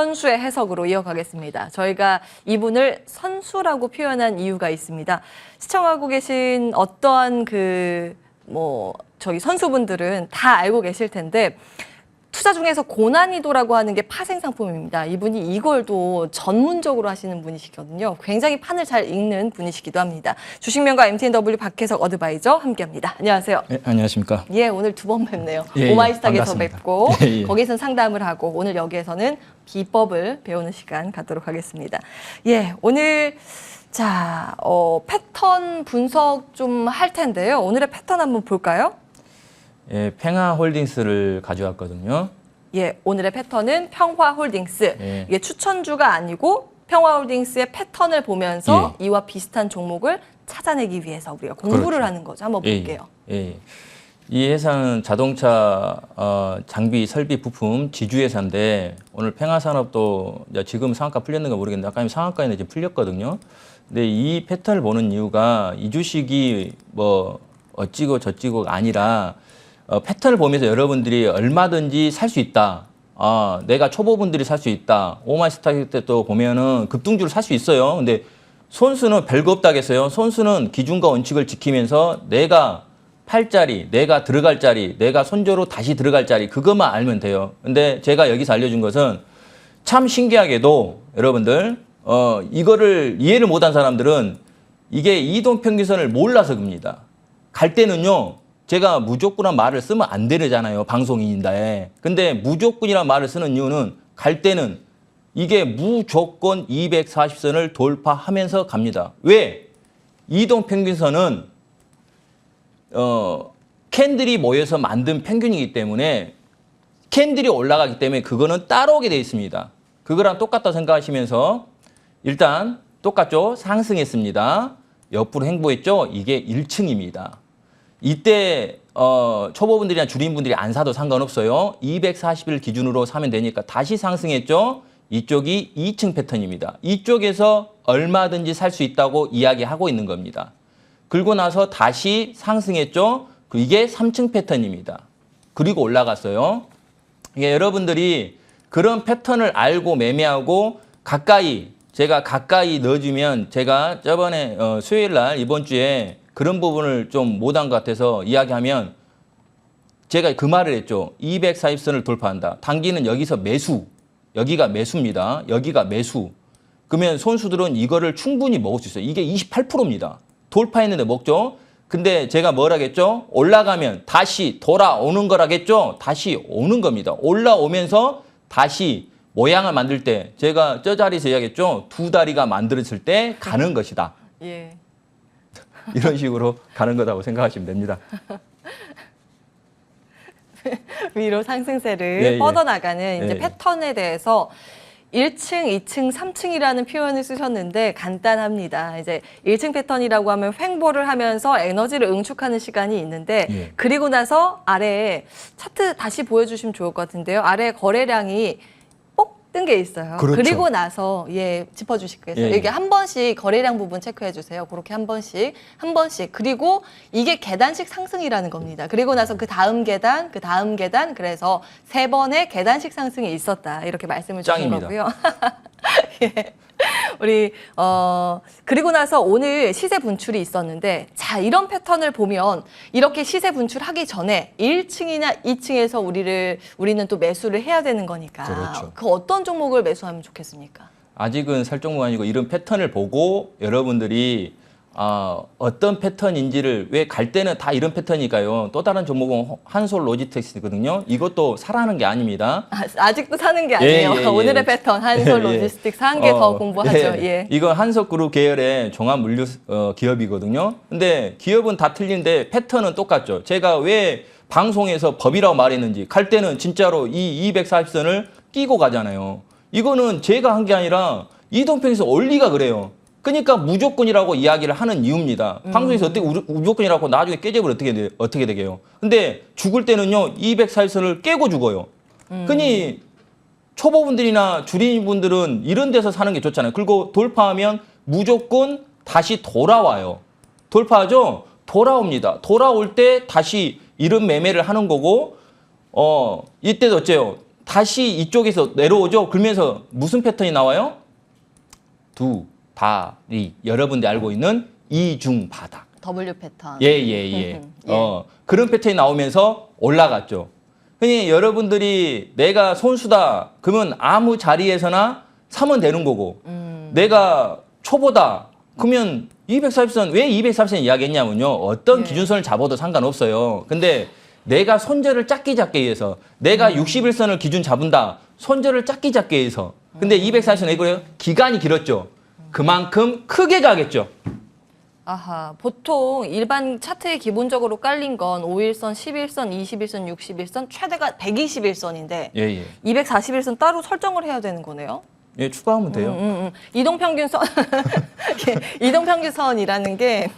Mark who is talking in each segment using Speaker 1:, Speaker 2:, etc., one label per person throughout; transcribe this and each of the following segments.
Speaker 1: 선수의 해석으로 이어가겠습니다. 저희가 이분을 선수라고 표현한 이유가 있습니다. 시청하고 계신 어떠한 저희 선수분들은 다 알고 계실 텐데 투자 중에서 고난이도라고 하는 게 파생 상품입니다. 이분이 이걸 또 전문적으로 하시는 분이시거든요. 굉장히 판을 잘 읽는 분이시기도 합니다. 주식명가 MTNW 박혜석 어드바이저 함께합니다. 안녕하세요.
Speaker 2: 네, 안녕하십니까.
Speaker 1: 예, 오늘 두 번 뵙네요.
Speaker 2: 예,
Speaker 1: 오마이스탁에서
Speaker 2: 반갑습니다.
Speaker 1: 뵙고
Speaker 2: 예.
Speaker 1: 거기서는 상담을 하고 오늘 여기에서는 비법을 배우는 시간 갖도록 하겠습니다. 예, 오늘 패턴 분석 좀 할 텐데요. 오늘의 패턴 한번 볼까요?
Speaker 2: 예, 평화홀딩스를 가져왔거든요.
Speaker 1: 예, 오늘의 패턴은 평화홀딩스.
Speaker 2: 예.
Speaker 1: 이게 추천주가 아니고 평화홀딩스의 패턴을 보면서 이와 비슷한 종목을 찾아내기 위해서 우리가 공부를
Speaker 2: 그렇죠.
Speaker 1: 하는 거죠. 한번 볼게요.
Speaker 2: 예. 이 회사는 자동차 장비 설비 부품 지주 회사인데 오늘 평화산업도 지금 상한가 풀렸는가 모르겠는데 아까 상한가에는 지금 풀렸거든요. 근데 이 패턴을 보는 이유가 이 주식이 뭐 어찌고 저찌고가 아니라 패턴을 보면서 여러분들이 얼마든지 살 수 있다. 내가 초보분들이 살 수 있다. 오마이스탁 때 또 보면은 급등주를 살 수 있어요. 근데 손수는 별거 없다겠어요. 손수는 기준과 원칙을 지키면서 내가 팔 자리, 내가 들어갈 자리, 내가 손절로 다시 들어갈 자리 그것만 알면 돼요. 근데 제가 여기서 알려준 것은 참 신기하게도 여러분들 이거를 이해를 못한 사람들은 이게 이동평균선을 몰라서 그럽니다. 갈 때는요. 제가 무조건이란 말을 쓰면 안 되잖아요. 방송인인데. 근데 무조건이란 말을 쓰는 이유는 갈 때는 이게 무조건 240선을 돌파하면서 갑니다. 왜? 이동평균선은 캔들이 모여서 만든 평균이기 때문에 캔들이 올라가기 때문에 그거는 따라오게 돼 있습니다. 그거랑 똑같다 생각하시면서 일단 똑같죠? 상승했습니다. 옆으로 행보했죠? 이게 1층입니다. 이때 초보분들이나 주린분들이 안 사도 상관없어요. 240일 기준으로 사면 되니까 다시 상승했죠. 이쪽이 2층 패턴입니다. 이쪽에서 얼마든지 살 수 있다고 이야기하고 있는 겁니다. 그리고 나서 다시 상승했죠. 이게 3층 패턴입니다. 그리고 올라갔어요. 이게 여러분들이 그런 패턴을 알고 매매하고 제가 가까이 넣어주면 제가 저번에 수요일 날 이번 주에 그런 부분을 좀 못한 것 같아서 이야기하면 제가 그 말을 했죠. 240선을 돌파한다. 단기는 여기서 매수. 여기가 매수입니다. 여기가 매수. 그러면 손수들은 이거를 충분히 먹을 수 있어요. 이게 28%입니다. 돌파했는데 먹죠. 근데 제가 뭐라겠죠? 올라가면 다시 돌아오는 거라겠죠? 다시 오는 겁니다. 올라오면서 다시 모양을 만들 때 제가 저 자리에서 이야기했죠. 두 다리가 만들어질 때 가는 것이다.
Speaker 1: 예.
Speaker 2: 이런 식으로 가는 거라고 생각하시면 됩니다.
Speaker 1: 위로 상승세를 뻗어나가는 이제 패턴에 대해서 1층, 2층, 3층이라는 표현을 쓰셨는데 간단합니다. 이제 1층 패턴이라고 하면 횡보를 하면서 에너지를 응축하는 시간이 있는데 그리고 나서 아래에 차트 다시 보여주시면 좋을 것 같은데요. 아래에 거래량이 뜬 게 있어요.
Speaker 2: 그렇죠.
Speaker 1: 그리고 나서 짚어주시겠어요? 이게 한 번씩 거래량 부분 체크해 주세요. 그렇게 한 번씩. 그리고 이게 계단식 상승이라는 겁니다. 그리고 나서 그 다음 계단, 그래서 3번의 계단식 상승이 있었다. 이렇게 말씀을 주신 거고요. 예. 우리 그리고 나서 오늘 시세 분출이 있었는데 이런 패턴을 보면 이렇게 시세 분출하기 전에 1층이나 2층에서 우리는 또 매수를 해야 되는 거니까
Speaker 2: 그렇죠.
Speaker 1: 그 어떤 종목을 매수하면 좋겠습니까?
Speaker 2: 아직은 살 종목 아니고 이런 패턴을 보고 여러분들이 어떤 패턴인지를 왜 갈 때는 다 이런 패턴이니까요. 또 다른 종목은 한솔 로지스틱스거든요. 이것도 사라는 게 아닙니다.
Speaker 1: 아직도 사는 게 아니에요. 오늘의 패턴 한솔 로지스틱스 한 개 더 공부하죠.
Speaker 2: 이거 한석그룹 계열의 종합물류 기업이거든요. 근데 기업은 다 틀린데 패턴은 똑같죠. 제가 왜 방송에서 법이라고 말했는지 갈 때는 진짜로 이 240선을 끼고 가잖아요. 이거는 제가 한 게 아니라 이동평에서 원리가 그래요. 그러니까 무조건이라고 이야기를 하는 이유입니다. 방송에서 어떻게 무조건이라고 나중에 깨져버리면 어떻게 되게요? 근데 죽을 때는요, 240선을 깨고 죽어요. 그니 초보분들이나 주린분들은 이런 데서 사는 게 좋잖아요. 그리고 돌파하면 무조건 다시 돌아와요. 돌파하죠? 돌아옵니다. 돌아올 때 다시 이런 매매를 하는 거고, 이때도 어째요? 다시 이쪽에서 내려오죠. 그러면서 무슨 패턴이 나와요? 두 다리. 여러분들 알고 있는 이중 바닥.
Speaker 1: W 패턴.
Speaker 2: 예. 그런 패턴이 나오면서 올라갔죠. 그러니 여러분들이 내가 손수다 그러면 아무 자리에서나 사면 되는 거고 내가 초보다 그러면 240선 왜 240선 이야기했냐면요. 어떤 기준선을 잡아도 상관없어요. 근데 내가 손절을 작게 해서 내가 61선을 기준 잡은다. 손절을 작게 해서 근데 240선 왜 그래요? 기간이 길었죠. 그만큼 크게 가겠죠.
Speaker 1: 아하, 보통 일반 차트에 기본적으로 깔린 건 5일선, 11선, 21선, 61선, 최대가 121선인데
Speaker 2: 예.
Speaker 1: 241선 따로 설정을 해야 되는 거네요.
Speaker 2: 예, 추가하면 돼요.
Speaker 1: 이동평균선 이동평균선이라는 게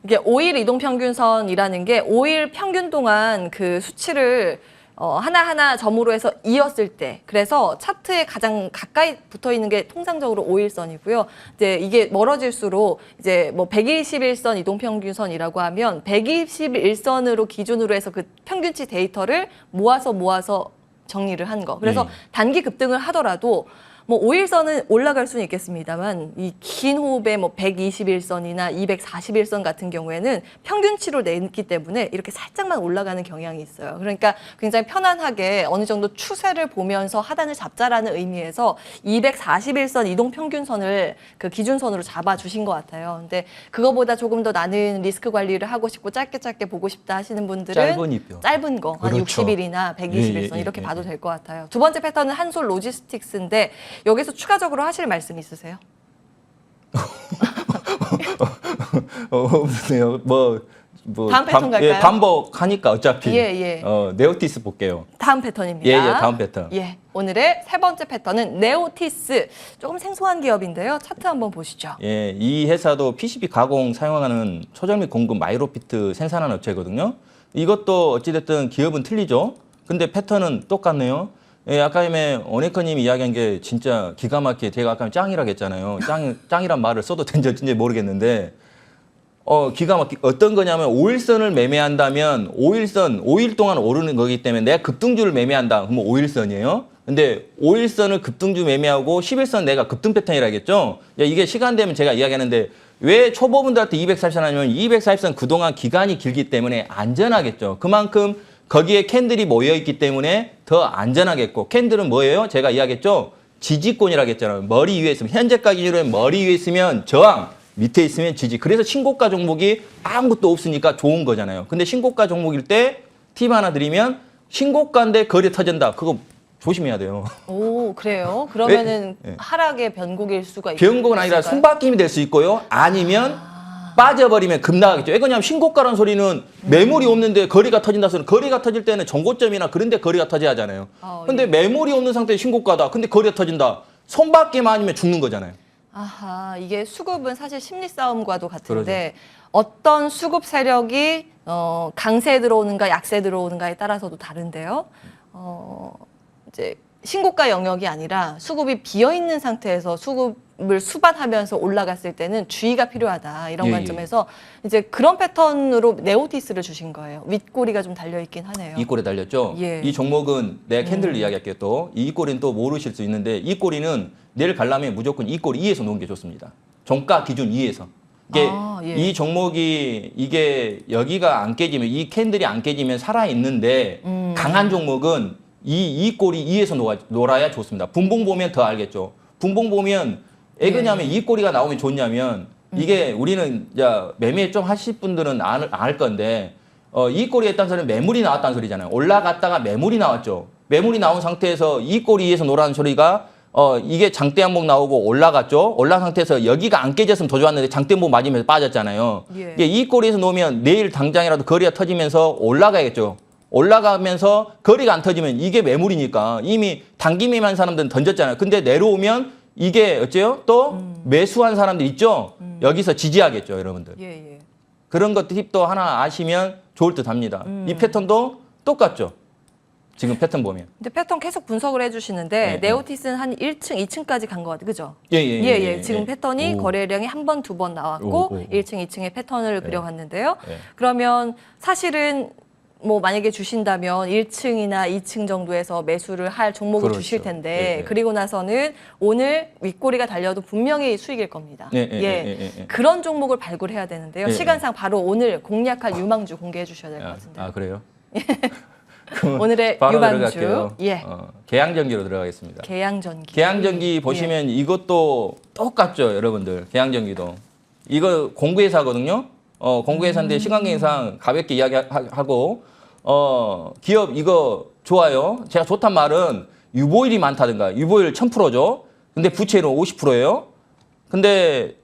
Speaker 1: 이게 5일 이동평균선이라는 게 5일 평균 동안 그 수치를 하나하나 점으로 해서 이었을 때 그래서 차트에 가장 가까이 붙어 있는 게 통상적으로 5일선이고요. 이제 이게 멀어질수록 이제 뭐 121선 이동평균선이라고 하면 121선으로 기준으로 해서 그 평균치 데이터를 모아서 정리를 한 거. 그래서 단기 급등을 하더라도 뭐 5일선은 올라갈 수는 있겠습니다만 이 긴 호흡의 뭐 121선이나 241선 같은 경우에는 평균치로 냈기 때문에 이렇게 살짝만 올라가는 경향이 있어요. 그러니까 굉장히 편안하게 어느 정도 추세를 보면서 하단을 잡자라는 의미에서 241선 이동평균선을 그 기준선으로 잡아주신 것 같아요. 근데 그거보다 조금 더 나는 리스크 관리를 하고 싶고 짧게 보고 싶다 하시는 분들은 짧은 거, 한
Speaker 2: 그렇죠.
Speaker 1: 60일이나 121선 이렇게 봐도 될 것 같아요. 두 번째 패턴은 한솔 로지스틱스인데 여기서 추가적으로 하실 말씀 있으세요?
Speaker 2: 없네요. 뭐
Speaker 1: 다음 패턴 갈까요?
Speaker 2: 반복하니까 어차피.
Speaker 1: 예.
Speaker 2: 네오티스 볼게요.
Speaker 1: 다음 패턴입니다.
Speaker 2: 예, 다음 패턴.
Speaker 1: 예, 오늘의 세 번째 패턴은 네오티스. 조금 생소한 기업인데요. 차트 한번 보시죠.
Speaker 2: 예, 이 회사도 PCB 가공 사용하는 초절미 공급 마이로피트 생산하는 업체거든요. 이것도 어찌됐든 기업은 틀리죠. 근데 패턴은 똑같네요. 예, 아까 오네커님이 이야기한 게 진짜 기가 막히게 제가 아까 짱이라고 했잖아요. 짱이란 말을 써도 된지 모르겠는데 기가 막히게 어떤 거냐면 5일선을 매매한다면 5일 동안 오르는 거기 때문에 내가 급등주를 매매한다. 그러면 5일선이에요. 근데 5일선을 급등주 매매하고 11선 내가 급등 패턴이라 했겠죠. 이게 시간 되면 제가 이야기하는데 왜 초보분들한테 240선 하냐면 240선 그동안 기간이 길기 때문에 안전하겠죠. 그만큼 거기에 캔들이 모여있기 때문에 더 안전하겠고 캔들은 뭐예요? 제가 이야기했죠. 지지권이라고 했잖아요. 머리 위에 있으면 현재가 기준으로 머리 위에 있으면 저항, 밑에 있으면 지지. 그래서 신고가 종목이 아무것도 없으니까 좋은 거잖아요. 근데 신고가 종목일 때 팁 하나 드리면 신고가인데 거래 터진다. 그거 조심해야 돼요.
Speaker 1: 오, 그래요? 그러면은 하락의 변곡일 수가 있어요.
Speaker 2: 변곡은 아니라 손바뀜이 될 수 있고요. 아니면 빠져버리면 급락하겠죠. 왜냐하면 신고가라는 소리는 매물이 없는데 거래가 터진다 소리는 거래가 터질 때는 정고점이나 그런 데 거래가 터져야 하잖아요. 근데 매물이 없는 상태에 신고가다. 근데 거래가 터진다. 손바뀜 아니면 죽는 거잖아요.
Speaker 1: 아하, 이게 수급은 사실 심리 싸움과도 같은데 어떤 수급 세력이 강세에 들어오는가 약세에 들어오는가에 따라서도 다른데요. 이제 신고가 영역이 아니라 수급이 비어 있는 상태에서 수급을 수반하면서 올라갔을 때는 주의가 필요하다. 이런 관점에서 이제 그런 패턴으로 네오티스를 주신 거예요. 윗꼬리가 좀 달려 있긴 하네요.
Speaker 2: 이 꼬리 달렸죠. 이 종목은 내가 캔들을 이야기할게요. 또 이 꼬리는 또 모르실 수 있는데 이 꼬리는 내일 가려면 무조건 이 꼬리 2에서 놓는 게 좋습니다. 종가 기준 2에서. 이게 이 종목이 이게 여기가 안 깨지면 이 캔들이 안 깨지면 살아 있는데 강한 종목은 이 꼬리 2에서 놀아야 좋습니다. 분봉 보면 더 알겠죠. 분봉 보면 왜냐하면 이 꼬리가 나오면 좋냐면 이게 우리는 매매 좀 하실 분들은 알 건데 이 꼬리에 있다는 소리는 매물이 나왔다는 소리잖아요. 올라갔다가 매물이 나왔죠. 매물이 나온 상태에서 이 꼬리 2에서 놀라는 소리가 이게 장대 한복 나오고 올라갔죠. 올라간 상태에서 여기가 안 깨졌으면 더 좋았는데 장대 한복 맞으면서 빠졌잖아요. 이게 이 꼬리에서 놓으면 내일 당장이라도 거리가 터지면서 올라가겠죠. 올라가면서 거리가 안 터지면 이게 매물이니까 이미 단기 매매한 사람들은 던졌잖아요. 근데 내려오면 이게 어째요? 또 매수한 사람들 있죠? 여기서 지지하겠죠, 여러분들. 그런 것 팁도 하나 아시면 좋을 듯 합니다. 이 패턴도 똑같죠. 지금 패턴 보면.
Speaker 1: 근데 패턴 계속 분석을 해주시는데 네오티스는 한 1층, 2층까지 간 것 같아요. 그죠? 지금 패턴이 거래량이 한 번, 두 번 나왔고 1층, 2층의 패턴을 그려갔는데요. 그러면 사실은 뭐 만약에 주신다면 1층이나 2층 정도에서 매수를 할 종목을
Speaker 2: 그렇죠.
Speaker 1: 주실 텐데
Speaker 2: 예, 예.
Speaker 1: 그리고 나서는 오늘 윗꼬리가 달려도 분명히 수익일 겁니다.
Speaker 2: 예, 예, 예, 예.
Speaker 1: 그런 종목을 발굴해야 되는데요.
Speaker 2: 예,
Speaker 1: 시간상 바로 오늘 공략할 유망주 공개해 주셔야 될 것 같은데.
Speaker 2: 아 그래요?
Speaker 1: 오늘의
Speaker 2: 바로
Speaker 1: 유망주.
Speaker 2: 들어갈게요.
Speaker 1: 예.
Speaker 2: 계양전기로 들어가겠습니다.
Speaker 1: 계양전기.
Speaker 2: 계양전기 보시면 이것도 똑같죠, 여러분들. 계양전기도. 이거 공구회사거든요. 공구회사인데 시간경상 가볍게 이야기하고 기업 이거 좋아요. 제가 좋단 말은 유보율이 많다든가 유보율 1000%죠. 근데 부채율은 50%예요. 근데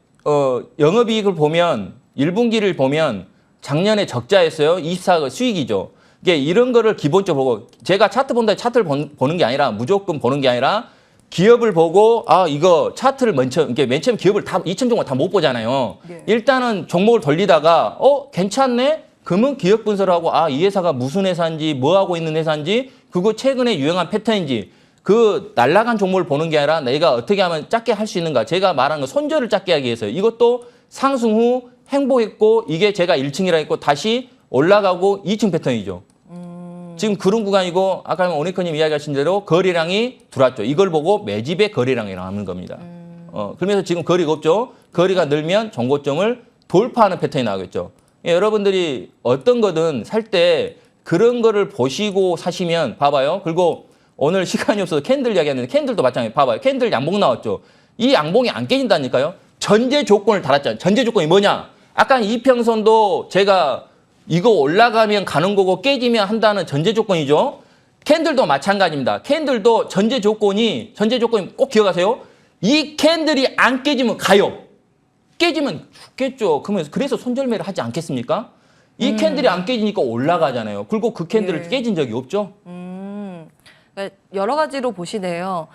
Speaker 2: 영업이익을 보면 1분기를 보면 작년에 적자였어요. 24가 수익이죠. 이게 이런 거를 기본적으로 보고 제가 차트 본다 차트를 보는 게 아니라 무조건 보는 게 아니라 기업을 보고 이거 차트를 맨 처음 기업을 다 2천 종목 다 못 보잖아요.
Speaker 1: 네.
Speaker 2: 일단은 종목을 돌리다가 괜찮네. 그러면 기업 분석을 하고 이 회사가 무슨 회사인지 뭐 하고 있는 회사인지 그거 최근에 유행한 패턴인지 그 날라간 종목을 보는 게 아니라 내가 어떻게 하면 작게 할 수 있는가. 제가 말한 거 손절을 작게 하기 위해서 이것도 상승 후 행보했고 이게 제가 1층이라 했고 다시 올라가고 2층 패턴이죠. 지금 그런 구간이고 아까 오니커님 이야기하신 대로 거래량이 들어왔죠. 이걸 보고 매집의 거래량이 나오는 겁니다. 그러면서 지금 거리가 없죠. 거리가 늘면 정고점을 돌파하는 패턴이 나오겠죠. 여러분들이 어떤 거든 살 때 그런 거를 보시고 사시면 봐봐요. 그리고 오늘 시간이 없어서 캔들 이야기했는데 캔들도 마찬가지 봐봐요. 캔들 양봉 나왔죠. 이 양봉이 안 깨진다니까요. 전제 조건을 달았잖아요. 전제 조건이 뭐냐. 아까 이평선도 제가 이거 올라가면 가는 거고 깨지면 한다는 전제 조건이죠. 캔들도 마찬가지입니다. 캔들도 전제 조건이 꼭 기억하세요. 이 캔들이 안 깨지면 가요. 깨지면 죽겠죠. 그래서 손절매를 하지 않겠습니까? 이 캔들이 안 깨지니까 올라가잖아요. 그리고 그 캔들을 깨진 적이 없죠.
Speaker 1: 그러니까 여러 가지로 보시네요.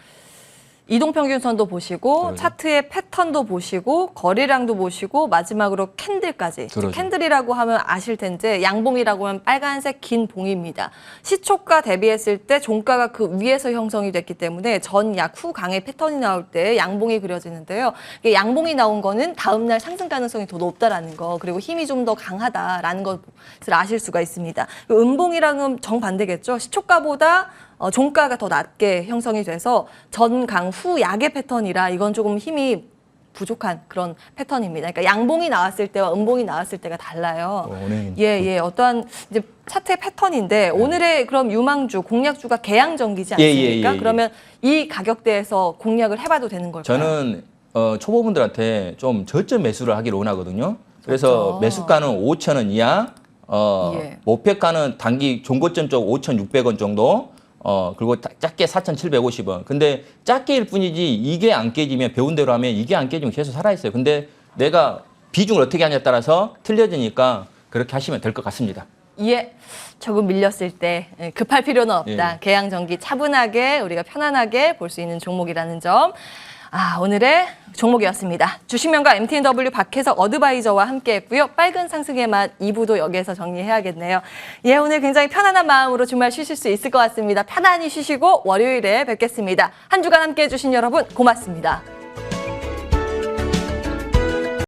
Speaker 1: 이동평균선도 보시고
Speaker 2: 그러죠.
Speaker 1: 차트의 패턴도 보시고 거래량도 보시고 마지막으로 캔들까지.
Speaker 2: 그러죠.
Speaker 1: 캔들이라고 하면 아실 텐데 양봉이라고 하면 빨간색 긴 봉입니다. 시초가 대비했을 때 종가가 그 위에서 형성이 됐기 때문에 전약 후강의 패턴이 나올 때 양봉이 그려지는데요. 이게 양봉이 나온 거는 다음 날 상승 가능성이 더 높다라는 거 그리고 힘이 좀 더 강하다라는 것을 아실 수가 있습니다. 음봉이랑은 정반대겠죠. 시초가보다 종가가 더 낮게 형성이 돼서 전강 후 약의 패턴이라 이건 조금 힘이 부족한 그런 패턴입니다. 그러니까 양봉이 나왔을 때와 음봉이 나왔을 때가 달라요. 어떠한 이제 차트의 패턴인데 오늘의 그럼 유망주 공략주가 계양전기지 않습니까? 그러면 이 가격대에서 공략을 해봐도 되는 걸까요?
Speaker 2: 저는 초보분들한테 좀 저점 매수를 하기를 원하거든요. 그래서 매수가는 5,000원 이하, 목표가는 단기 종고점 쪽 5,600원 정도. 그리고 작게 4,750원. 근데 작게일 뿐이지 이게 안 깨지면 배운 대로 하면 이게 안 깨지면 계속 살아있어요. 근데 내가 비중을 어떻게 하냐에 따라서 틀려지니까 그렇게 하시면 될 것 같습니다.
Speaker 1: 조금 밀렸을 때 급할 필요는 없다. 계양전기 차분하게 우리가 편안하게 볼 수 있는 종목이라는 점. 오늘의 종목이었습니다. 주식명가 MTNW 박혜석 어드바이저와 함께했고요. 빨간 상승의 맛 2부도 여기에서 정리해야겠네요. 오늘 굉장히 편안한 마음으로 주말 쉬실 수 있을 것 같습니다. 편안히 쉬시고 월요일에 뵙겠습니다. 한 주간 함께해 주신 여러분 고맙습니다.